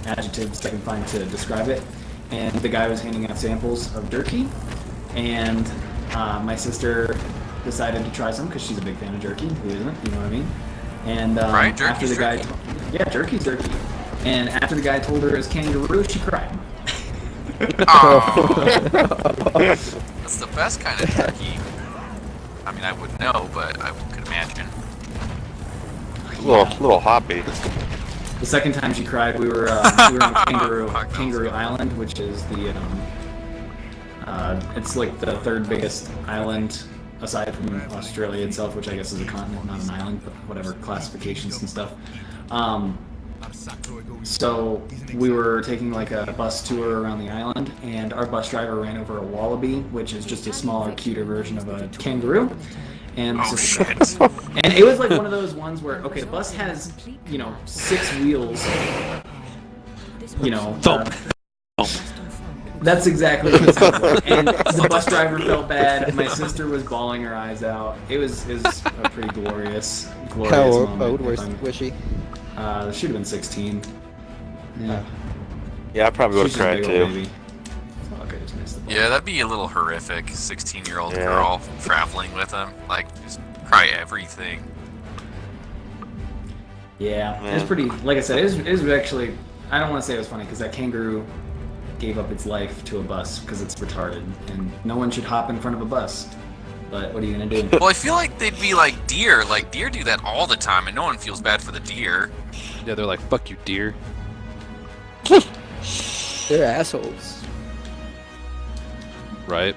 adjectives I can find to describe it. And the guy was handing out samples of jerky, and my sister decided to try some because she's a big fan of jerky. Who isn't? You know what I mean? And Right, after the guy, jerky. yeah, jerky's jerky. And after the guy told her it was kangaroo, she cried. Oh. That's the best kind of turkey. I mean, I wouldn't know, but I could imagine. Little hoppy. The second time she cried, we were on Kangaroo Island, which is the it's like the third biggest island aside from Australia itself, which I guess is a continent, not an island, but whatever classifications and stuff. So we were taking like a bus tour around the island, and our bus driver ran over a wallaby, which is just a smaller, cuter version of a kangaroo. And Oh shit! and it was like one of those ones where, okay, the bus has, 6 wheels, that's exactly what it's like. And the bus driver felt bad. My sister was bawling her eyes out. It was a pretty glorious How moment. old was she? She would have been 16. Yeah. Yeah, I probably would She's have just a cried big old too. baby. Fuck, I just missed the ball. Yeah, that'd be a little horrific. 16-year-old Yeah. girl traveling with him, like just cry everything. Yeah, it Man. was pretty. Like I said, it was actually. I don't want to say it was funny because that kangaroo gave up its life to a bus because it's retarded, and no one should hop in front of a bus. But what are you gonna do? Well, I feel like they'd be like deer. Like deer do that all the time, and no one feels bad for the deer. Yeah, they're like, fuck you, deer. They're assholes. Right?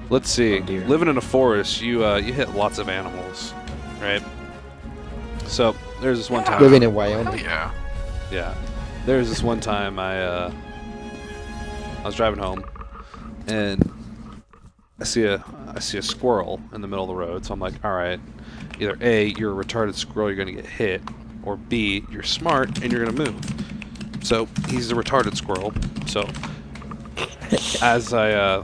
Let's see. Oh, dear. Living in a forest, you hit lots of animals, right? So there's this one time. Living in Hell Wyoming. yeah. Yeah. There's this one time I was driving home, and I see a squirrel in the middle of the road. So I'm like, all right, either A, you're a retarded squirrel, you're gonna get hit, or B, you're smart and you're gonna move. So he's a retarded squirrel. So as I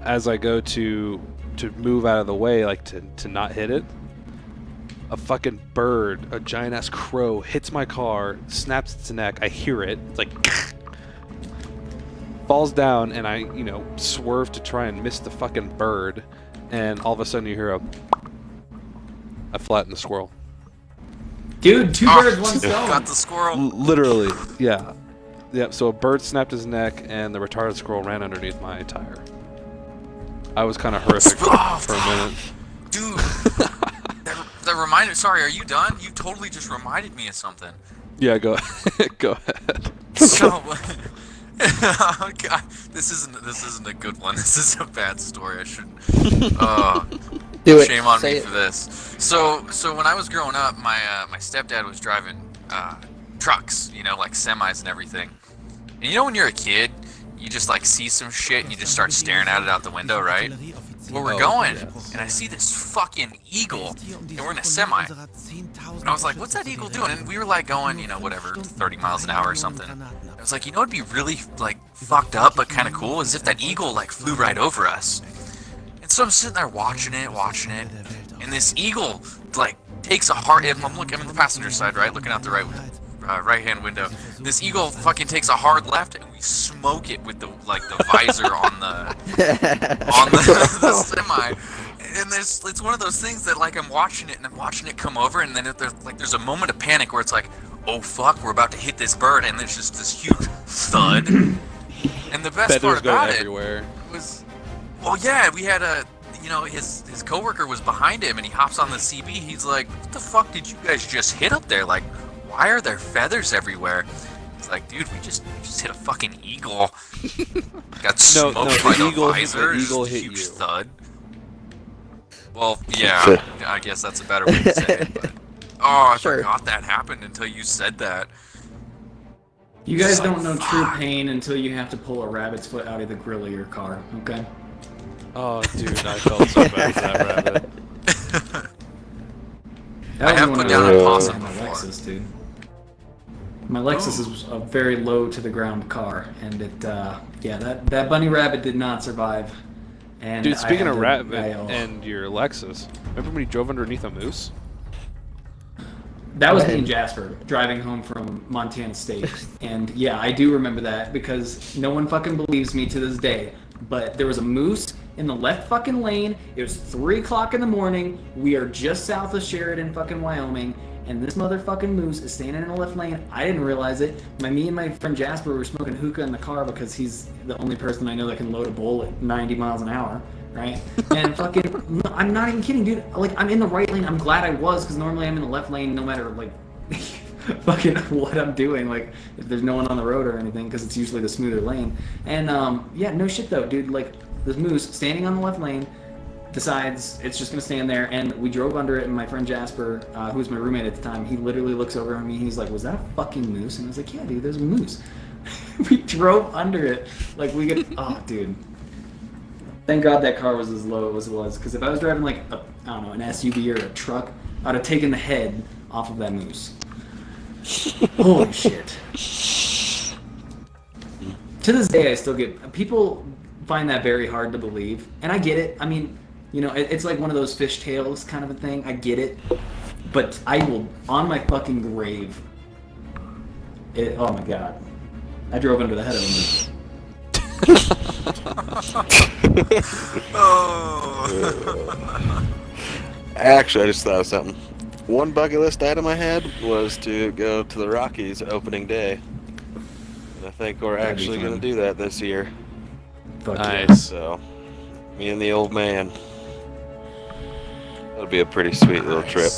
as I go to move out of the way, like to not hit it, a fucking bird, a giant ass crow, hits my car, snaps its neck. I hear it. It's like falls down, and I, swerve to try and miss the fucking bird, and all of a sudden you hear I flattened the squirrel. Dude, two birds, one Got stone. the squirrel. Literally, yeah. Yep, so a bird snapped his neck, and the retarded squirrel ran underneath my tire. I was kind of horrific for a minute. Dude, that reminded. Sorry, are you done? You totally just reminded me of something. Yeah, go go ahead. So, oh God, this isn't a good one. This is a bad story. I shouldn't. Do it. Shame on Say me it. for this. So when I was growing up, my stepdad was driving trucks, like semis and everything. And when you're a kid, you just like see some shit and you just start staring at it out the window, right? Well, we're going, and I see this fucking eagle, and we're in a semi. And I was like, what's that eagle doing? And we were like going, 30 miles an hour or something. I was like, it'd be really like fucked up but kind of cool is if that eagle like flew right over us. And so I'm sitting there watching it, and this eagle like takes a hard. I'm in the passenger side, right, looking out the right-hand window. This eagle fucking takes a hard left, and we smoke it with the visor on the the semi. And it's one of those things that like I'm watching it come over, and then there's a moment of panic where it's like, oh fuck, we're about to hit this bird, and there's just this huge thud. And the best Feathers part go about everywhere. it was, well, yeah, we had his coworker was behind him, and he hops on the CB. He's like, what the fuck did you guys just hit up there? Like, why are there feathers everywhere? It's like, dude, we just hit a fucking eagle. Got smoked by the visor. The eagle Just a hit huge you. thud. Well, yeah, I guess that's a better way to say it. But, I Sure. forgot that happened until you said that. You guys It's like, don't know true fuck. pain until you have to pull a rabbit's foot out of the grill of your car, okay? Oh, dude, I felt so bad for that rabbit. That I was have when put I down was a possum driving my before. Lexus, dude. My Lexus is a very low to the ground car, and it, that bunny rabbit did not survive And Dude, I speaking had of to- Rabbit I- and your Lexus, remember when you drove underneath a moose? That was Go me and ahead. Jasper driving home from Montana State. And yeah, I do remember that because no one fucking believes me to this day. But there was a moose in the left fucking lane. It was 3 o'clock in the morning. We are just south of Sheridan, fucking Wyoming. And this motherfucking moose is standing in the left lane. I didn't realize it. Me and my friend Jasper were smoking hookah in the car because he's the only person I know that can load a bowl at 90 miles an hour. Right? And fucking, I'm not even kidding, dude. Like, I'm in the right lane. I'm glad I was, because normally I'm in the left lane no matter, like, fucking what I'm doing. Like, if there's no one on the road or anything, because it's usually the smoother lane. And, yeah, no shit, though, dude. Like, this moose standing on the left lane decides it's just going to stand there. And we drove under it, and my friend Jasper, who was my roommate at the time, he literally looks over at me. He's like, was that a fucking moose? And I was like, yeah, dude, there's a moose. We drove under it. Like, we could, oh, dude. Thank God that car was as low as it was, because if I was driving like I don't know, an SUV or a truck, I'd have taken the head off of that moose. Holy shit! To this day, I still get people find that very hard to believe, and I get it. I mean, you know, it's like one of those fish tales kind of a thing. I get it, but I will on my fucking grave. Oh my God! I drove under the head of a moose. Oh. Actually, I just thought of something. One bucket list item I had was to go to the Rockies opening day. And I think we're That'd be actually going fun. to do that this year. Fuck yeah. Nice. So, me and the old man. That'll be a pretty sweet little trip.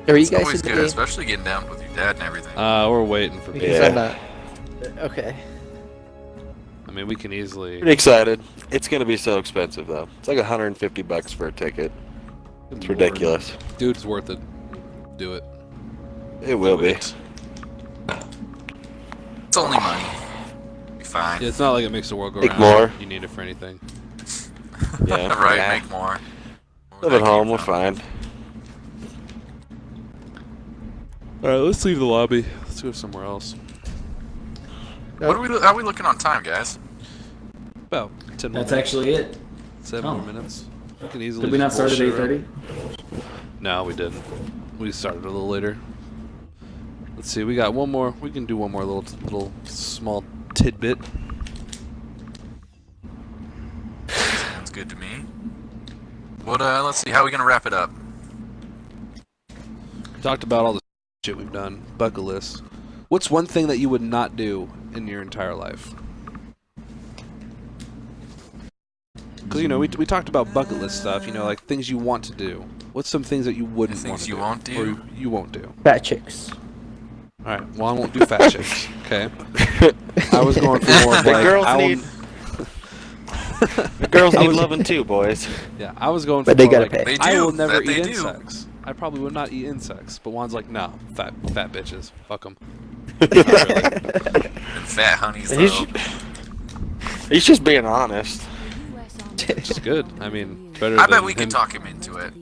Are you It's guys always today? good, especially getting down with your dad and everything. We're waiting for Because Yeah. I'm not. Okay. I mean, we can easily. Pretty excited. It's going to be so expensive, though. It's like $150 for a ticket. It's ridiculous. Dude, it's worth it. Do it. It will Do be. it. It's only money. Be fine. Yeah, it's not like it makes the world go Make round. more. You need it for anything. Yeah. Right, Yeah. make more. Live at home, we're fine. All right, let's leave the lobby. Let's go somewhere else. What are we? How are we looking on time, guys? About 10 more That's minutes. actually it. 7 Oh. more minutes. We can easily. Did we not just start at bullshit 8:30? around. No, we didn't. We started a little later. Let's see. We got one more. We can do one more little small tidbit. Sounds good to me. What? Let's see. How are we gonna wrap it up? Talked about all the shit we've done. Bucket list. What's one thing that you would not do in your entire life? Because, you know, we talked about bucket list stuff, you know, like things you want to do. What's some things that you wouldn't want Things to you do? won't do? Or you won't do? Fat chicks. Alright, well, I won't do fat chicks, okay? I was going for more of The like, girls I will- need- The girls need loving too, boys. Yeah, I was going for But they more gotta like, pay. They I do, will never that they eat do. insects. I probably would not eat insects, but Juan's like, no, fat bitches, fuck them. And fat honeys, though. He's just being honest. Which is good. I mean, better I than bet we him. could talk him into it.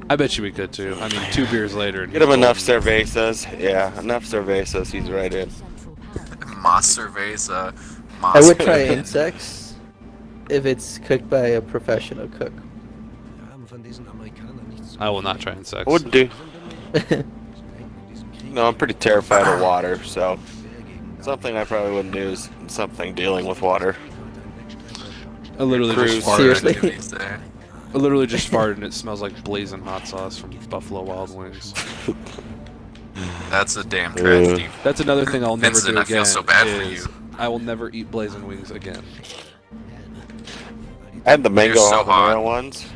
I bet you we could too. I mean, 2 beers later. And Get him he's enough golden. cervezas. Yeah, enough cervezas. He's right in. Mas cerveza. I Mas would try insects if it's cooked by a professional cook. I will not try insects. I would do. No, I'm pretty terrified of water, so something I probably wouldn't do is something dealing with water. I literally just Cruise. farted. Seriously? activities there. I literally just farted and it smells like blazing hot sauce from Buffalo Wild Wings. That's a damn tragedy. That's another thing I'll never Vincent, do I again. feel so bad for is you. I will never eat blazing wings again. I had the mango You're so hot. habanero ones.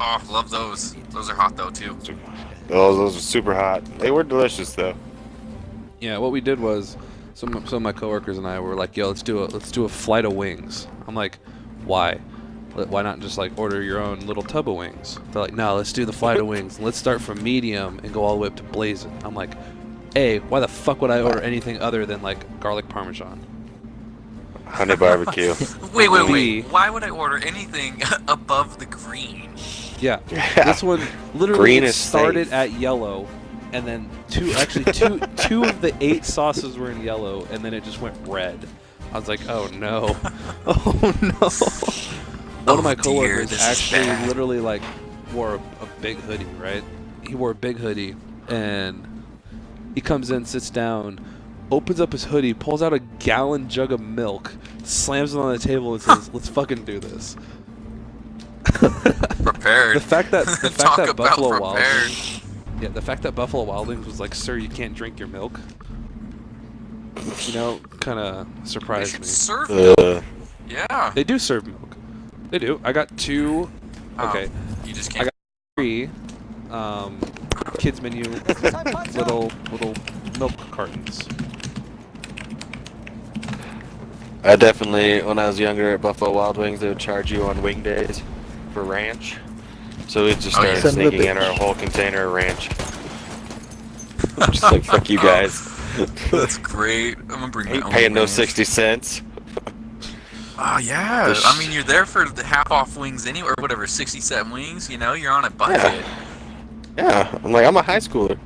Oh, love those. Those are hot though too. Those are super hot. They were delicious though. Yeah, what we did was some of my coworkers and I were like, "Yo, let's do a flight of wings." I'm like, "Why? Why not just like order your own little tub of wings?" They're like, "No, let's do the flight of wings. Let's start from medium and go all the way up to blazing." I'm like, "A, why the fuck would I order anything other than like garlic parmesan?" Honey barbecue. Wait. B. Why would I order anything above the green? Yeah. Yeah. This one literally Green it is started safe. at yellow, and then two of the 8 sauces were in yellow, and then it just went red. I was like, oh no, oh no. one of my dear, coworkers this is actually bad. literally like wore a big hoodie, right? He wore a big hoodie, and he comes in, sits down, opens up his hoodie, pulls out a gallon jug of milk, slams it on the table, and says, "Let's fucking do this." Prepared. The fact that Talk about Buffalo Wild prepared. Wings, yeah, the fact that Buffalo Wild Wings was like, "Sir, you can't drink your milk," you know, kind of They surprised should me. serve milk. Yeah. They do serve milk. They do. I got 2. Okay, You just I can't. got 3 kids menu little milk cartons. I definitely, when I was younger at Buffalo Wild Wings, they would charge you on wing days for ranch. So we just Oh, yeah. started Son of a sneaking in bitch. our whole container of ranch. Just like, fuck you guys. That's great. I'm gonna bring my Ain't own. paying no ranch. 60 cents. Oh yeah. The I mean, you're there for the half off wings anyway, or whatever, 67 wings. You know, you're on a budget. Yeah, I'm like, I'm a high schooler.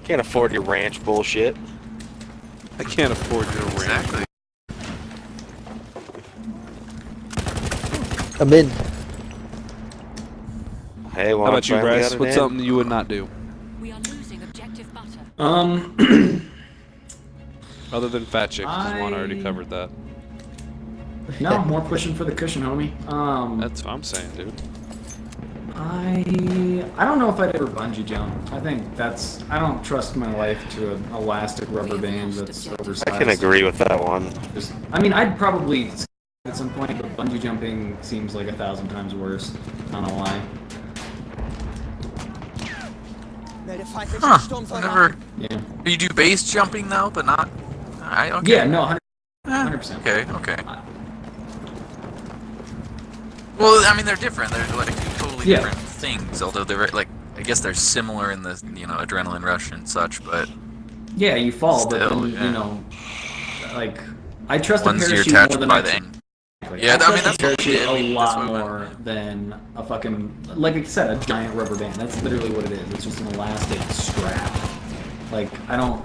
Can't afford your ranch bullshit. I can't afford your ranch. Exactly. I'm in. Hey, well, How about you, finally Bryce? got it What's in. something you would not do We are losing objective butter. other than fat chicks? Because Juan already I- covered that. No, more pushing for the cushion, homie. That's what I'm saying, dude. I don't know if I'd ever bungee jump. I think that's, I don't trust my life to an elastic rubber band that's oversized. I can agree with that one. Just, I mean, I'd probably at some point, but bungee jumping seems like 1,000 times worse. I don't know why. Huh. Never. Yeah. You do base jumping though, but not. Okay. Yeah, no, 100%. Eh, 100%. Okay. Well, I mean, they're different. They're like totally Yeah. different things. Although they're like, I guess they're similar in the adrenaline rush and such. But Yeah, you fall, but Still, then, yeah. you know, like, I trust a once you're parachute attached more than by I the trust- end. like, Yeah, I mean, trust that's a parachute what we did. a That's lot what we more went. than a fucking, like I said, a giant rubber band. That's literally what it is. It's just an elastic strap. Like, I don't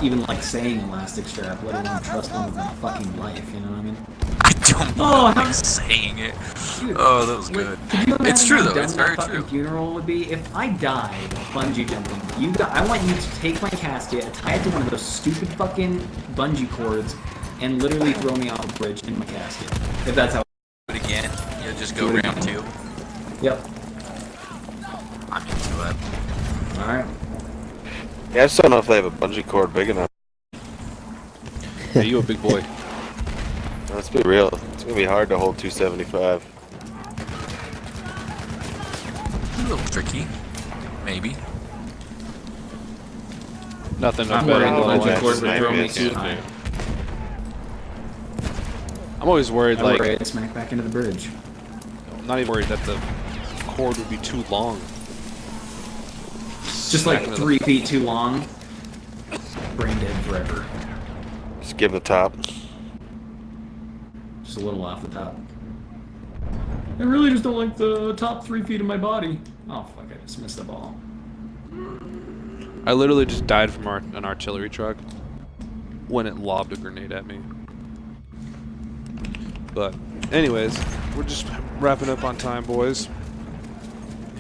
even like saying elastic strap, let alone trust one with my fucking life, you know what I mean? I don't know. Oh, I'm how- saying it. Dude, Oh, that was like, good. could you imagine It's true how though. dumb It's that very fucking true. funeral would be if I died bungee jumping. I want you to take my casket, tie it to one of those stupid fucking bungee cords, and literally throw me off a bridge in my casket. If that's how. Do it again. Yeah, just go Do it round again. 2. Yep. I'm into it. All right. Yeah, I just don't know if they have a bungee cord big enough. Yeah, you a big boy. Let's be real. It's gonna be hard to hold 275. A little tricky. Maybe. Nothing. I'm No better worried the than bungee Well, cord that's would throw me nice, too yeah. high. I'm always worried, I'm like, worried I'd smack back into the bridge. I'm not even worried that the cord would be too long. Just like Smack into 3 feet too long. Brain dead forever. Just give the top. Just a little off the top. I really just don't like the top 3 feet of my body. Oh fuck! I just missed the ball. I literally just died from an artillery truck when it lobbed a grenade at me. But, anyways, we're just wrapping up on time, boys.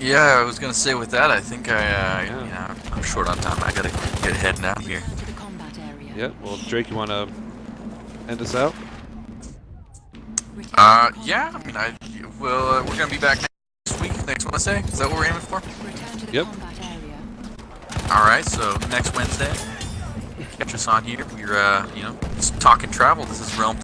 Yeah, I was gonna say with that, I think I'm short on time. I gotta get heading out here. Return to the combat area. Yeah, well, Drake, you want to end us out? Yeah. I mean, we're gonna be back next week. Next Wednesday. Is that what we're aiming for? Return to the Yep. combat area. All right. So next Wednesday, catch us on here. We're just talking travel. This is Realm